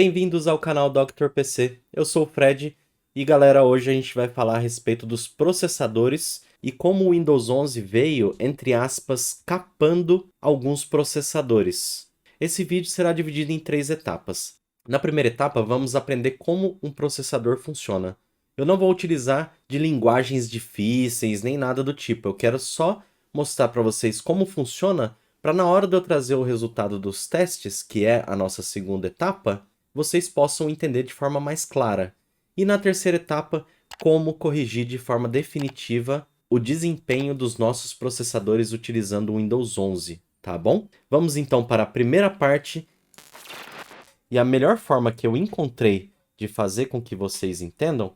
Bem-vindos ao canal Dr. PC. Eu sou o Fred e galera, hoje a gente vai falar a respeito dos processadores e como o Windows 11 veio, entre aspas, capando alguns processadores. Esse vídeo será dividido em 3 etapas. Na primeira etapa, vamos aprender como um processador funciona. Eu não vou utilizar de linguagens difíceis nem nada do tipo, eu quero só mostrar para vocês como funciona para na hora de eu trazer o resultado dos testes, que é a nossa segunda etapa, vocês possam entender de forma mais clara. E na terceira etapa, como corrigir de forma definitiva o desempenho dos nossos processadores utilizando o Windows 11, tá bom? Vamos então para a primeira parte. E a melhor forma que eu encontrei de fazer com que vocês entendam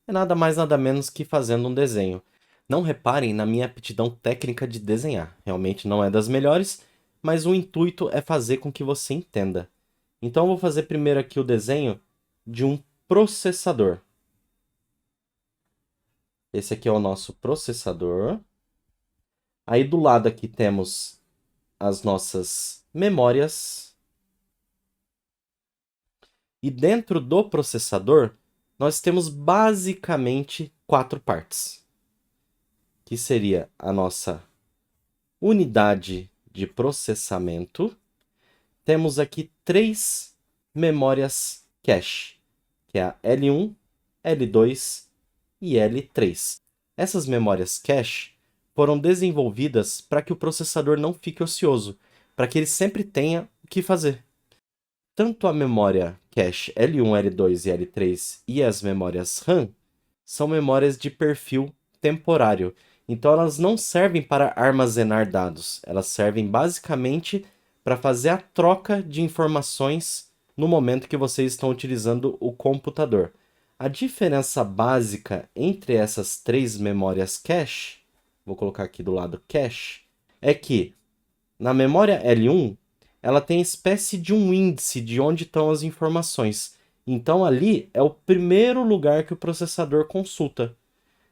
é nada mais nada menos que fazendo um desenho. Não reparem na minha aptidão técnica de desenhar. Realmente não é das melhores, mas o intuito é fazer com que você entenda. Então eu vou fazer primeiro aqui o desenho de um processador. Esse aqui é o nosso processador. Aí do lado aqui temos as nossas memórias. E dentro do processador, nós temos basicamente 4 partes. Que seria a nossa unidade de processamento. Temos aqui 3 memórias cache, que é a L1, L2 e L3. Essas memórias cache foram desenvolvidas para que o processador não fique ocioso, para que ele sempre tenha o que fazer. Tanto a memória cache L1, L2 e L3 e as memórias RAM são memórias de perfil temporário. Então elas não servem para armazenar dados, elas servem basicamente para fazer a troca de informações no momento que vocês estão utilizando o computador. A diferença básica entre essas 3 memórias cache, vou colocar aqui do lado cache, é que na memória L1 ela tem espécie de um índice de onde estão as informações. Então ali é o primeiro lugar que o processador consulta.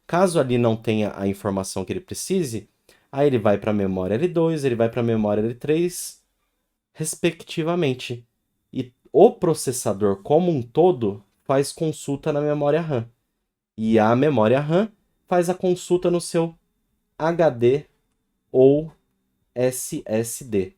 Caso ali não tenha a informação que ele precise, aí ele vai para a memória L2, ele vai para a memória L3, respectivamente. E o processador como um todo faz consulta na memória RAM. E a memória RAM faz a consulta no seu HD ou SSD.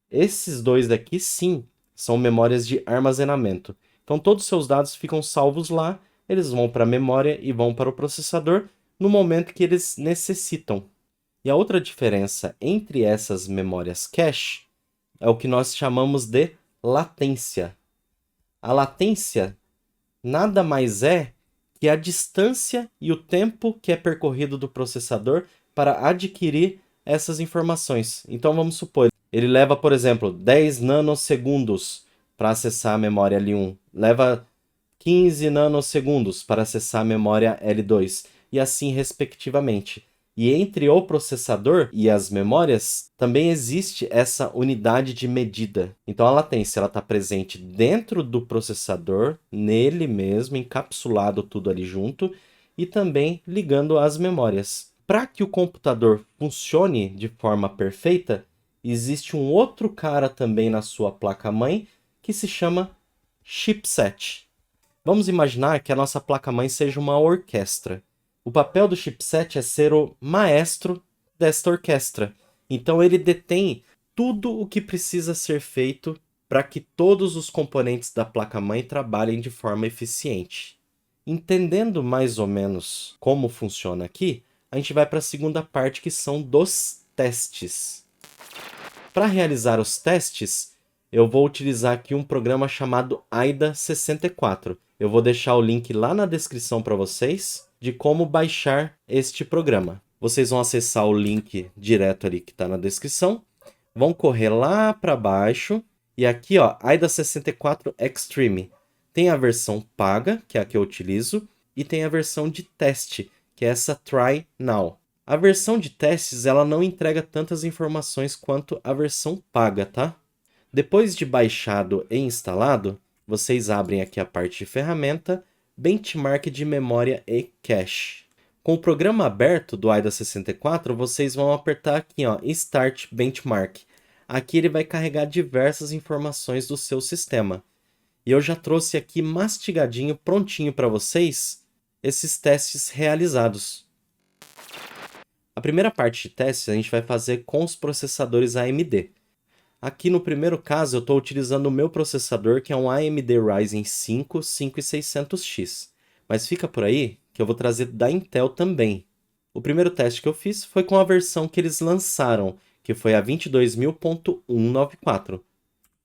Esses dois daqui, sim, são memórias de armazenamento. Então, todos os seus dados ficam salvos lá, eles vão para a memória e vão para o processador no momento que eles necessitam. E a outra diferença entre essas memórias cache é o que nós chamamos de latência. A latência nada mais é que a distância e o tempo que é percorrido do processador para adquirir essas informações. Então, vamos supor, ele leva, por exemplo, 10 nanosegundos para acessar a memória L1, leva 15 nanosegundos para acessar a memória L2, e assim respectivamente. E entre o processador e as memórias, também existe essa unidade de medida. Então a latência está presente dentro do processador, nele mesmo, encapsulado tudo ali junto, e também ligando às memórias. Para que o computador funcione de forma perfeita, existe um outro cara também na sua placa-mãe que se chama chipset. Vamos imaginar que a nossa placa-mãe seja uma orquestra. O papel do chipset é ser o maestro desta orquestra. Então ele detém tudo o que precisa ser feito para que todos os componentes da placa-mãe trabalhem de forma eficiente. Entendendo mais ou menos como funciona aqui, a gente vai para a segunda parte, que são dos testes. Para realizar os testes, eu vou utilizar aqui um programa chamado AIDA64. Eu vou deixar o link lá na descrição para vocês de como baixar este programa. Vocês vão acessar o link direto ali que está na descrição, vão correr lá para baixo e aqui, ó, AIDA64 Extreme. Tem a versão paga, que é a que eu utilizo, e tem a versão de teste, que é essa Try Now. A versão de testes ela não entrega tantas informações quanto a versão paga, tá? Depois de baixado e instalado, vocês abrem aqui a parte de ferramenta, benchmark de memória e cache. Com o programa aberto do AIDA64, vocês vão apertar aqui, ó, Start Benchmark. Aqui ele vai carregar diversas informações do seu sistema. E eu já trouxe aqui mastigadinho, prontinho para vocês, esses testes realizados. A primeira parte de testes a gente vai fazer com os processadores AMD. Aqui no primeiro caso eu estou utilizando o meu processador, que é um AMD Ryzen 5 5600X. Mas fica por aí que eu vou trazer da Intel também. O primeiro teste que eu fiz foi com a versão que eles lançaram, que foi a 22.194.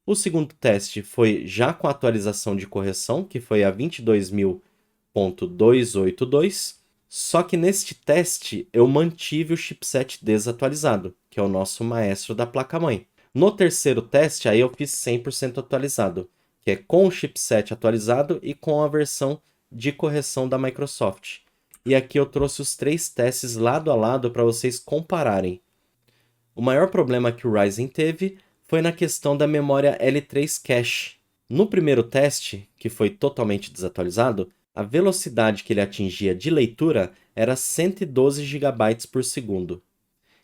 O segundo teste foi já com a atualização de correção, que foi a 22.282. Só que neste teste eu mantive o chipset desatualizado, que é o nosso maestro da placa-mãe. No terceiro teste, aí eu fiz 100% atualizado, que é com o chipset atualizado e com a versão de correção da Microsoft. E aqui eu trouxe os 3 testes lado a lado para vocês compararem. O maior problema que o Ryzen teve foi na questão da memória L3 Cache. No primeiro teste, que foi totalmente desatualizado, a velocidade que ele atingia de leitura era 112 GB por segundo,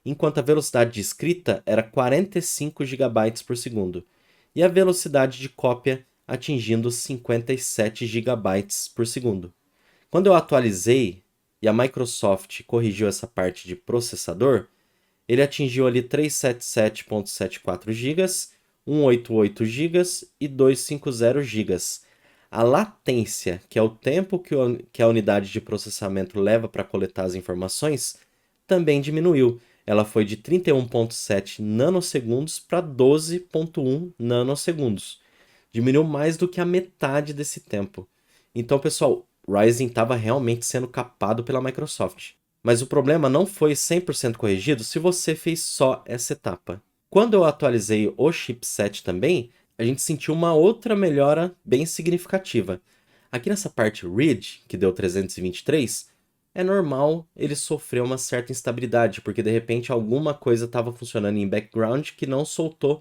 enquanto a velocidade de escrita era 45 GB por segundo, e a velocidade de cópia atingindo 57 GB por segundo. Quando eu atualizei e a Microsoft corrigiu essa parte de processador, ele atingiu ali 377.74 GB, 188 GB e 250 GB. A latência, que é o tempo que a unidade de processamento leva para coletar as informações, também diminuiu. Ela foi de 31.7 nanosegundos para 12.1 nanosegundos. Diminuiu mais do que a metade desse tempo. Então, pessoal, Ryzen estava realmente sendo capado pela Microsoft. Mas o problema não foi 100% corrigido se você fez só essa etapa. Quando eu atualizei o chipset também, a gente sentiu uma outra melhora bem significativa. Aqui nessa parte read, que deu 323, é normal ele sofrer uma certa instabilidade, porque de repente alguma coisa estava funcionando em background que não soltou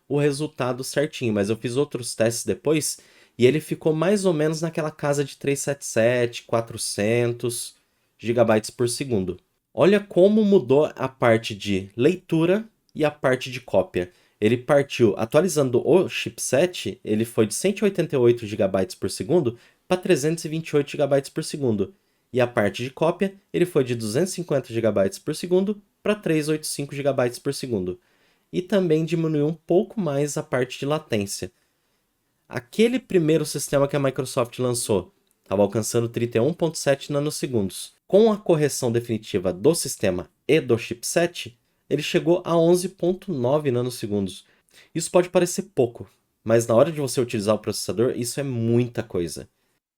o resultado certinho. Mas eu fiz outros testes depois e ele ficou mais ou menos naquela casa de 377, 400 GB por segundo. Olha como mudou a parte de leitura e a parte de cópia. Ele partiu, atualizando o chipset, ele foi de 188 GB por segundo para 328 GB por segundo. E a parte de cópia, ele foi de 250 GB por segundo para 385 GB por segundo. E também diminuiu um pouco mais a parte de latência. Aquele primeiro sistema que a Microsoft lançou estava alcançando 31.7 nanosegundos. Com a correção definitiva do sistema e do chipset, ele chegou a 11.9 nanosegundos. Isso pode parecer pouco, mas na hora de você utilizar o processador, isso é muita coisa.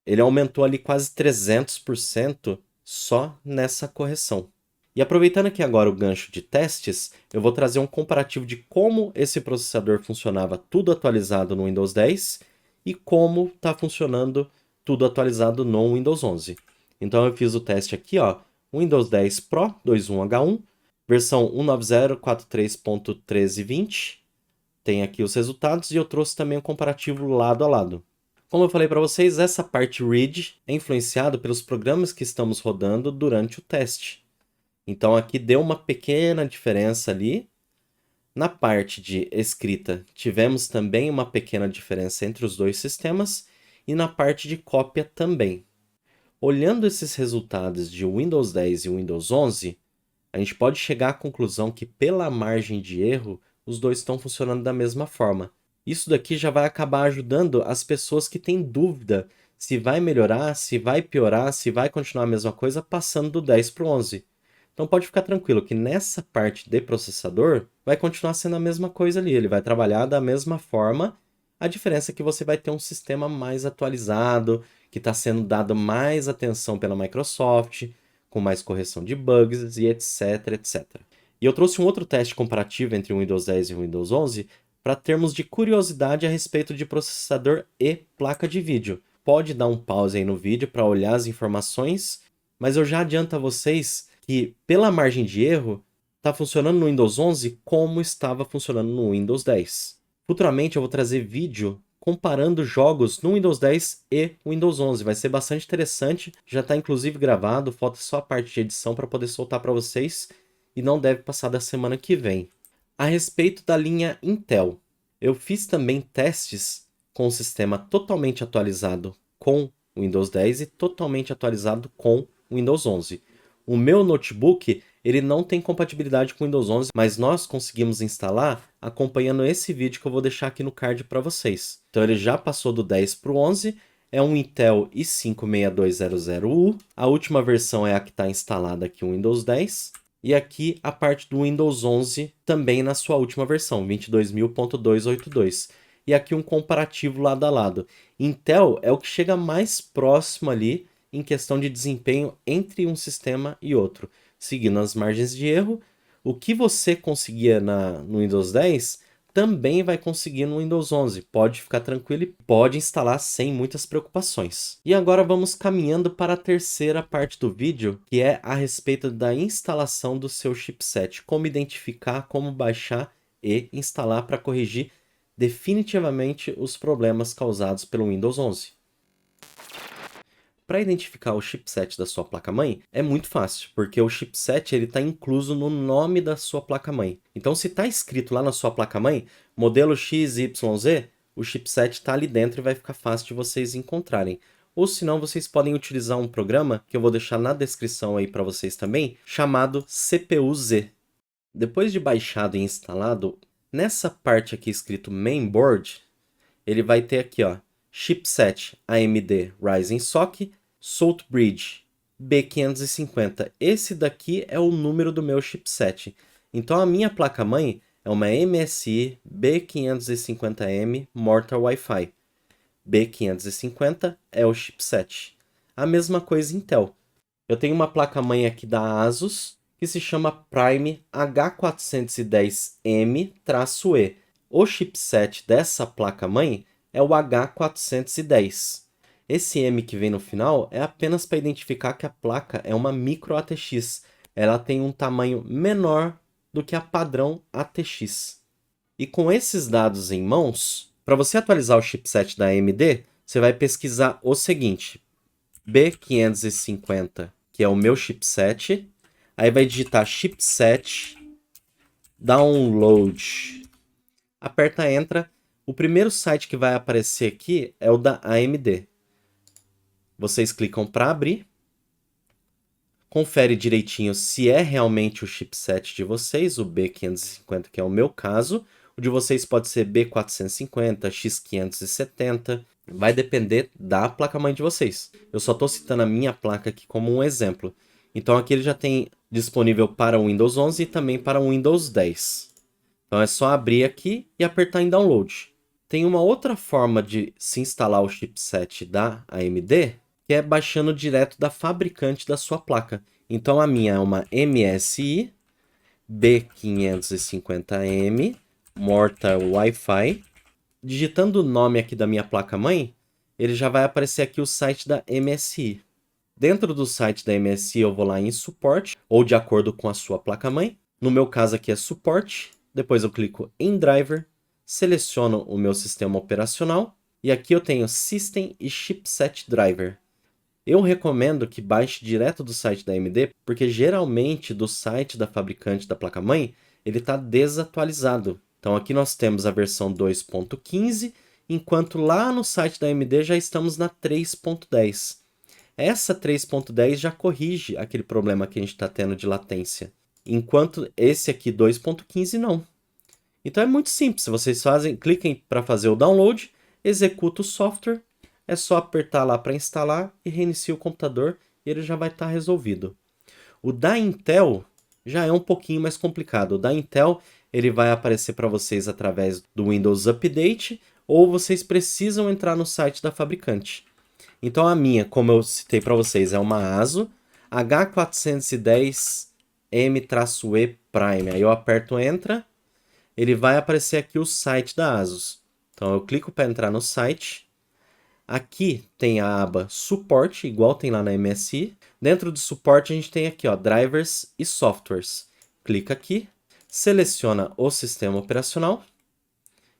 Ele aumentou ali quase 300% só nessa correção. E aproveitando aqui agora o gancho de testes, eu vou trazer um comparativo de como esse processador funcionava tudo atualizado no Windows 10 e como está funcionando tudo atualizado no Windows 11. Então eu fiz o teste aqui, ó, Windows 10 Pro 21H1, versão 19043.1320. Tem aqui os resultados e eu trouxe também um comparativo lado a lado. Como eu falei para vocês, essa parte read é influenciada pelos programas que estamos rodando durante o teste. Então aqui deu uma pequena diferença ali. Na parte de escrita, tivemos também uma pequena diferença entre os dois sistemas e na parte de cópia também. Olhando esses resultados de Windows 10 e Windows 11, a gente pode chegar à conclusão que pela margem de erro, os dois estão funcionando da mesma forma. Isso daqui já vai acabar ajudando as pessoas que têm dúvida se vai melhorar, se vai piorar, se vai continuar a mesma coisa passando do 10 para o 11. Então pode ficar tranquilo que nessa parte de processador vai continuar sendo a mesma coisa ali, ele vai trabalhar da mesma forma. A diferença é que você vai ter um sistema mais atualizado, que está sendo dado mais atenção pela Microsoft, com mais correção de bugs e etc, etc. E eu trouxe um outro teste comparativo entre o Windows 10 e o Windows 11 para termos de curiosidade a respeito de processador e placa de vídeo. Pode dar um pause aí no vídeo para olhar as informações, mas eu já adianto a vocês que pela margem de erro está funcionando no Windows 11 como estava funcionando no Windows 10. Futuramente eu vou trazer vídeo comparando jogos no Windows 10 e Windows 11. Vai ser bastante interessante, já está inclusive gravado, falta só a parte de edição para poder soltar para vocês e não deve passar da semana que vem. A respeito da linha Intel, eu fiz também testes com o sistema totalmente atualizado com o Windows 10 e totalmente atualizado com o Windows 11. O meu notebook, ele não tem compatibilidade com o Windows 11, mas nós conseguimos instalar acompanhando esse vídeo que eu vou deixar aqui no card para vocês. Então ele já passou do 10 para o 11, é um Intel i5-6200U, a última versão é a que está instalada aqui, o Windows 10, e aqui a parte do Windows 11 também na sua última versão, 22.0.282. E aqui um comparativo lado a lado. Intel é o que chega mais próximo ali em questão de desempenho entre um sistema e outro. Seguindo as margens de erro, o que você conseguia no Windows 10 também vai conseguir no Windows 11. Pode ficar tranquilo e pode instalar sem muitas preocupações. E agora vamos caminhando para a terceira parte do vídeo, que é a respeito da instalação do seu chipset. Como identificar, como baixar e instalar para corrigir definitivamente os problemas causados pelo Windows 11. Para identificar o chipset da sua placa-mãe, é muito fácil, porque o chipset está incluso no nome da sua placa-mãe. Então, se está escrito lá na sua placa-mãe, modelo XYZ, o chipset está ali dentro e vai ficar fácil de vocês encontrarem. Ou se não, vocês podem utilizar um programa, que eu vou deixar na descrição aí para vocês também, chamado CPU-Z. Depois de baixado e instalado, nessa parte aqui escrito Mainboard, ele vai ter aqui, ó, chipset AMD Ryzen SoC Saltbridge B550. Esse daqui é o número do meu chipset. Então a minha placa-mãe é uma MSI B550M Mortal Wi-Fi. B550 é o chipset. A mesma coisa Intel. Eu tenho uma placa-mãe aqui da Asus que se chama Prime H410M-E. O chipset dessa placa-mãe é o H410. Esse M que vem no final é apenas para identificar que a placa é uma micro ATX. Ela tem um tamanho menor do que a padrão ATX. E com esses dados em mãos, para você atualizar o chipset da AMD, você vai pesquisar o seguinte: B550, que é o meu chipset. Aí vai digitar chipset download. Aperta Enter. O primeiro site que vai aparecer aqui é o da AMD. Vocês clicam para abrir. Confere direitinho se é realmente o chipset de vocês, o B550, que é o meu caso. O de vocês pode ser B450, X570. Vai depender da placa-mãe de vocês. Eu só estou citando a minha placa aqui como um exemplo. Então aqui ele já tem disponível para o Windows 11 e também para o Windows 10. Então é só abrir aqui e apertar em Download. Tem uma outra forma de se instalar o chipset da AMD, que é baixando direto da fabricante da sua placa. Então a minha é uma MSI B550M Mortal Wi-Fi. Digitando o nome aqui da minha placa-mãe, ele já vai aparecer aqui o site da MSI. Dentro do site da MSI eu vou lá em suporte, ou de acordo com a sua placa-mãe. No meu caso aqui é suporte. Depois eu clico em driver, seleciono o meu sistema operacional e aqui eu tenho System e Chipset Driver. Eu recomendo que baixe direto do site da AMD, porque geralmente do site da fabricante da placa-mãe, ele está desatualizado. Então aqui nós temos a versão 2.15, enquanto lá no site da AMD já estamos na 3.10. Essa 3.10 já corrige aquele problema que a gente está tendo de latência, enquanto esse aqui 2.15 não. Então é muito simples, vocês cliquem para fazer o download, executa o software, é só apertar lá para instalar e reinicia o computador e ele já vai estar resolvido. O da Intel já é um pouquinho mais complicado. O da Intel ele vai aparecer para vocês através do Windows Update ou vocês precisam entrar no site da fabricante. Então a minha, como eu citei para vocês, é uma ASUS H410M-E Prime. Aí eu aperto Enter, ele vai aparecer aqui o site da ASUS. Então eu clico para entrar no site. Aqui tem a aba Suporte, igual tem lá na MSI. Dentro do Suporte a gente tem aqui, ó, Drivers e Softwares. Clica aqui, seleciona o sistema operacional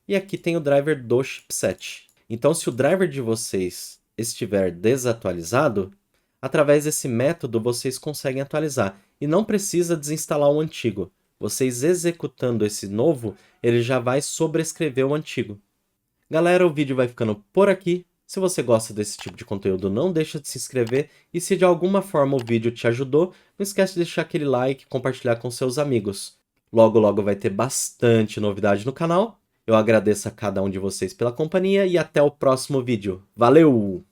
e aqui tem o driver do chipset. Então se o driver de vocês estiver desatualizado, através desse método vocês conseguem atualizar e não precisa desinstalar o antigo. Vocês executando esse novo, ele já vai sobrescrever o antigo. Galera, o vídeo vai ficando por aqui. Se você gosta desse tipo de conteúdo, não deixa de se inscrever. E se de alguma forma o vídeo te ajudou, não esquece de deixar aquele like e compartilhar com seus amigos. Logo, logo vai ter bastante novidade no canal. Eu agradeço a cada um de vocês pela companhia e até o próximo vídeo. Valeu!